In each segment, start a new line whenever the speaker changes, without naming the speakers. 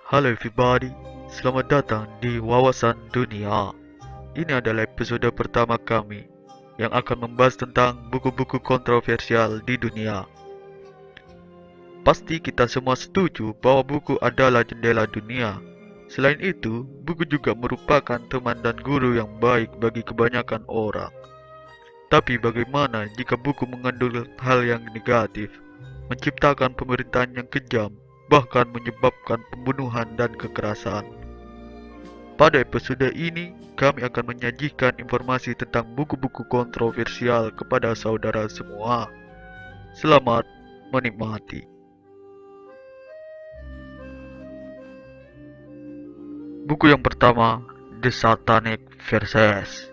Halo everybody, selamat datang di Wawasan Dunia. Ini adalah episode pertama kami yang akan membahas tentang buku-buku kontroversial di dunia. Pasti kita semua setuju bahwa buku adalah jendela dunia. Selain itu, buku juga merupakan teman dan guru yang baik bagi kebanyakan orang. Tapi bagaimana jika buku mengandung hal yang negatif, menciptakan pemerintahan yang kejam, bahkan menyebabkan pembunuhan dan kekerasan? Pada episode ini, kami akan menyajikan informasi tentang buku-buku kontroversial kepada saudara semua. Selamat menikmati. Buku yang pertama, The Satanic Verses.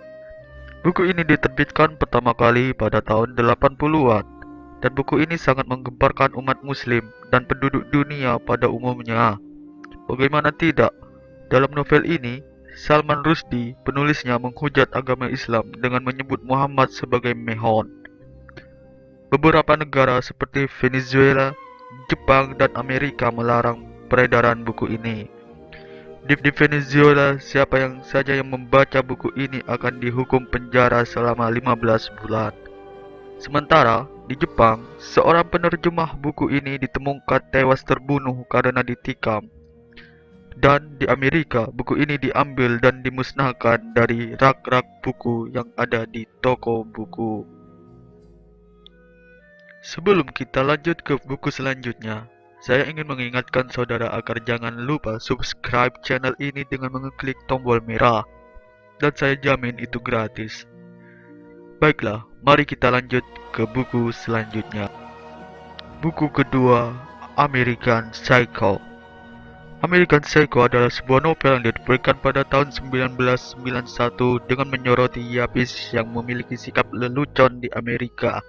Buku ini diterbitkan pertama kali pada tahun 80-an, dan buku ini sangat menggemparkan umat muslim dan penduduk dunia pada umumnya. Bagaimana tidak? Dalam novel ini, Salman Rushdie, penulisnya, menghujat agama Islam dengan menyebut Muhammad sebagai Mehon. Beberapa negara seperti Venezuela, Jepang, dan Amerika melarang peredaran buku ini. Di Venezuela, siapa yang saja yang membaca buku ini akan dihukum penjara selama 15 bulan. Sementara, di Jepang, seorang penerjemah buku ini ditemukan tewas terbunuh karena ditikam. Dan di Amerika, buku ini diambil dan dimusnahkan dari rak-rak buku yang ada di toko buku. Sebelum kita lanjut ke buku selanjutnya, saya ingin mengingatkan saudara agar jangan lupa subscribe channel ini dengan mengeklik tombol merah, dan saya jamin itu gratis. Baiklah, mari kita lanjut ke buku selanjutnya. Buku kedua, American Psycho. American Psycho adalah sebuah novel yang diterbitkan pada tahun 1991 dengan menyoroti Yuppies yang memiliki sikap lelucon di Amerika.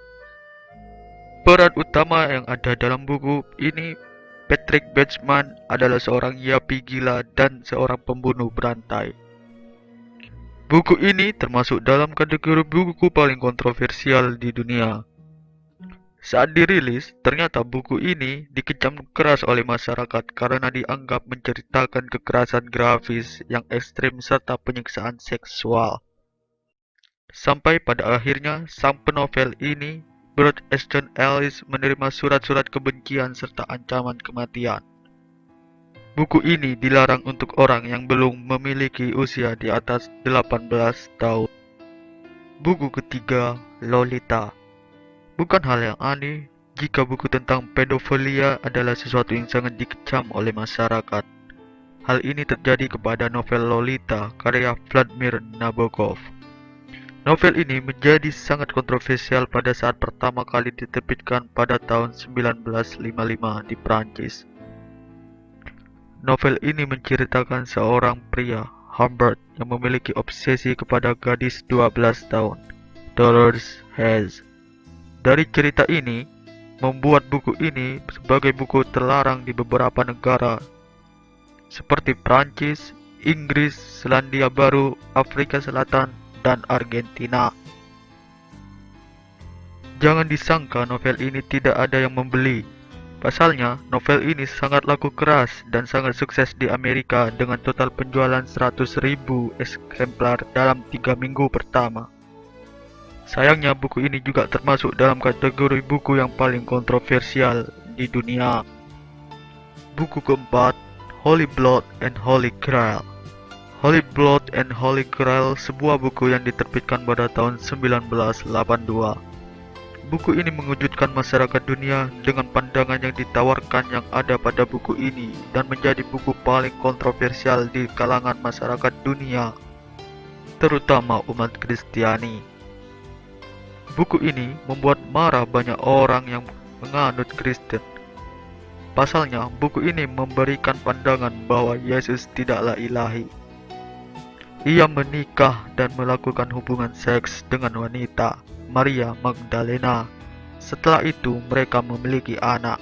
Peran utama yang ada dalam buku ini, Patrick Bateman, adalah seorang yuppie gila dan seorang pembunuh berantai. Buku ini termasuk dalam kategori buku paling kontroversial di dunia. Saat dirilis, ternyata buku ini dikecam keras oleh masyarakat karena dianggap menceritakan kekerasan grafis yang ekstrim serta penyiksaan seksual. Sampai pada akhirnya, sang penovel ini, Bret Easton Ellis, menerima surat-surat kebencian serta ancaman kematian. Buku ini dilarang untuk orang yang belum memiliki usia di atas 18 tahun. Buku ketiga, Lolita. Bukan hal yang aneh jika buku tentang pedofilia adalah sesuatu yang sangat dikecam oleh masyarakat. Hal ini terjadi kepada novel Lolita karya Vladimir Nabokov. Novel ini menjadi sangat kontroversial pada saat pertama kali diterbitkan pada tahun 1955 di Prancis. Novel ini menceritakan seorang pria, Humbert, yang memiliki obsesi kepada gadis 12 tahun, Dolores Haze. Dari cerita ini, membuat buku ini sebagai buku terlarang di beberapa negara seperti Prancis, Inggris, Selandia Baru, Afrika Selatan, dan Argentina. Jangan disangka novel ini tidak ada yang membeli. Pasalnya, novel ini sangat laku keras dan sangat sukses di Amerika dengan total penjualan 100.000 eksemplar dalam 3 minggu pertama. Sayangnya, buku ini juga termasuk dalam kategori buku yang paling kontroversial di dunia. Buku keempat, Holy Blood and Holy Grail. Holy Blood and Holy Grail, sebuah buku yang diterbitkan pada tahun 1982. Buku ini mengejutkan masyarakat dunia dengan pandangan yang ditawarkan yang ada pada buku ini dan menjadi buku paling kontroversial di kalangan masyarakat dunia, terutama umat Kristiani. Buku ini membuat marah banyak orang yang menganut Kristen. Pasalnya, buku ini memberikan pandangan bahwa Yesus tidaklah ilahi. Ia menikah dan melakukan hubungan seks dengan wanita, Maria Magdalena. Setelah itu, mereka memiliki anak.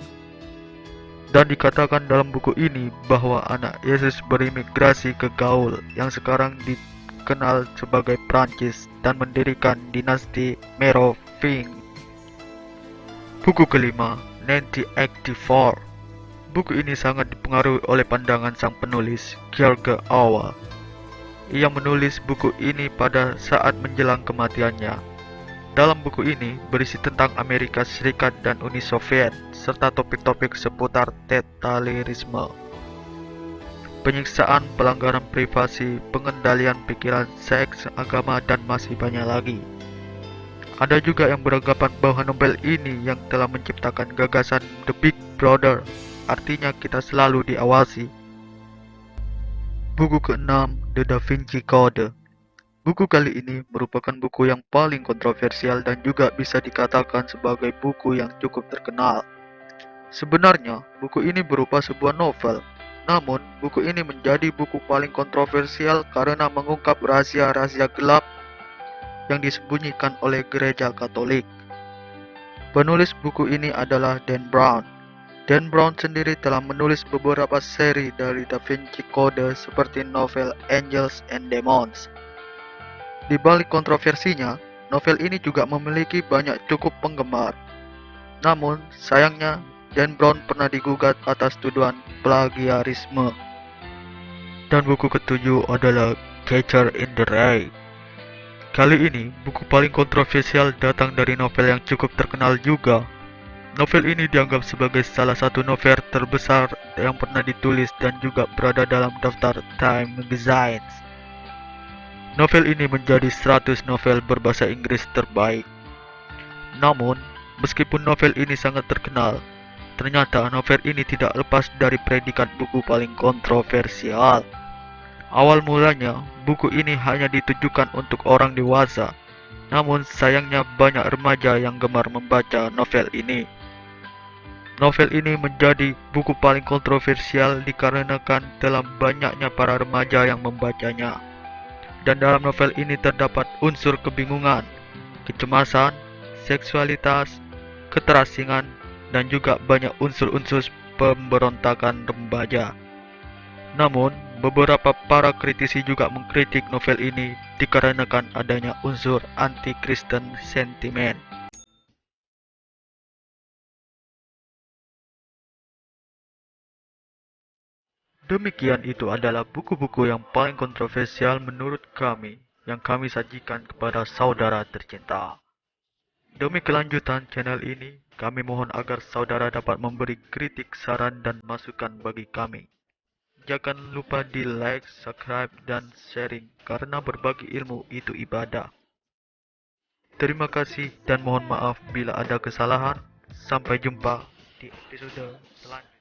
Dan dikatakan dalam buku ini bahwa anak Yesus berimigrasi ke Gaul yang sekarang dikenal sebagai Prancis dan mendirikan dinasti Meroving. Buku kelima, 1984. Buku ini sangat dipengaruhi oleh pandangan sang penulis, George Orwell. Ia menulis buku ini pada saat menjelang kematiannya. Dalam buku ini berisi tentang Amerika Serikat dan Uni Soviet, serta topik-topik seputar totalitarisme, penyiksaan, pelanggaran privasi, pengendalian pikiran, seks, agama, dan masih banyak lagi. Ada juga yang beranggapan bahwa novel ini yang telah menciptakan gagasan The Big Brother, artinya kita selalu diawasi. Buku ke-6, The Da Vinci Code. Buku kali ini merupakan buku yang paling kontroversial dan juga bisa dikatakan sebagai buku yang cukup terkenal. Sebenarnya, buku ini berupa sebuah novel. Namun, buku ini menjadi buku paling kontroversial karena mengungkap rahasia-rahasia gelap yang disembunyikan oleh gereja Katolik. Penulis buku ini adalah Dan Brown. Dan Brown sendiri telah menulis beberapa seri dari Da Vinci Code seperti novel Angels and Demons. Di balik kontroversinya, novel ini juga memiliki banyak cukup penggemar. Namun, sayangnya, Dan Brown pernah digugat atas tuduhan plagiarisme. Dan buku ketujuh adalah Catcher in the Rye. Kali ini, buku paling kontroversial datang dari novel yang cukup terkenal juga. Novel ini dianggap sebagai salah satu novel terbesar yang pernah ditulis dan juga berada dalam daftar Time Magazine. Novel ini menjadi 100 novel berbahasa Inggris terbaik. Namun, meskipun novel ini sangat terkenal, ternyata novel ini tidak lepas dari predikat buku paling kontroversial. Awal mulanya, buku ini hanya ditujukan untuk orang dewasa. Namun sayangnya banyak remaja yang gemar membaca novel ini. Novel ini menjadi buku paling kontroversial dikarenakan telah banyaknya para remaja yang membacanya. Dan dalam novel ini terdapat unsur kebingungan, kecemasan, seksualitas, keterasingan, dan juga banyak unsur-unsur pemberontakan remaja. Namun, beberapa para kritisi juga mengkritik novel ini dikarenakan adanya unsur anti-Kristen sentimen. Demikian itu adalah buku-buku yang paling kontroversial menurut kami yang kami sajikan kepada saudara tercinta. Demi kelanjutan channel ini, kami mohon agar saudara dapat memberi kritik, saran, dan masukan bagi kami. Jangan lupa di like, subscribe, dan sharing karena berbagi ilmu itu ibadah. Terima kasih dan mohon maaf bila ada kesalahan. Sampai jumpa di episode selanjutnya.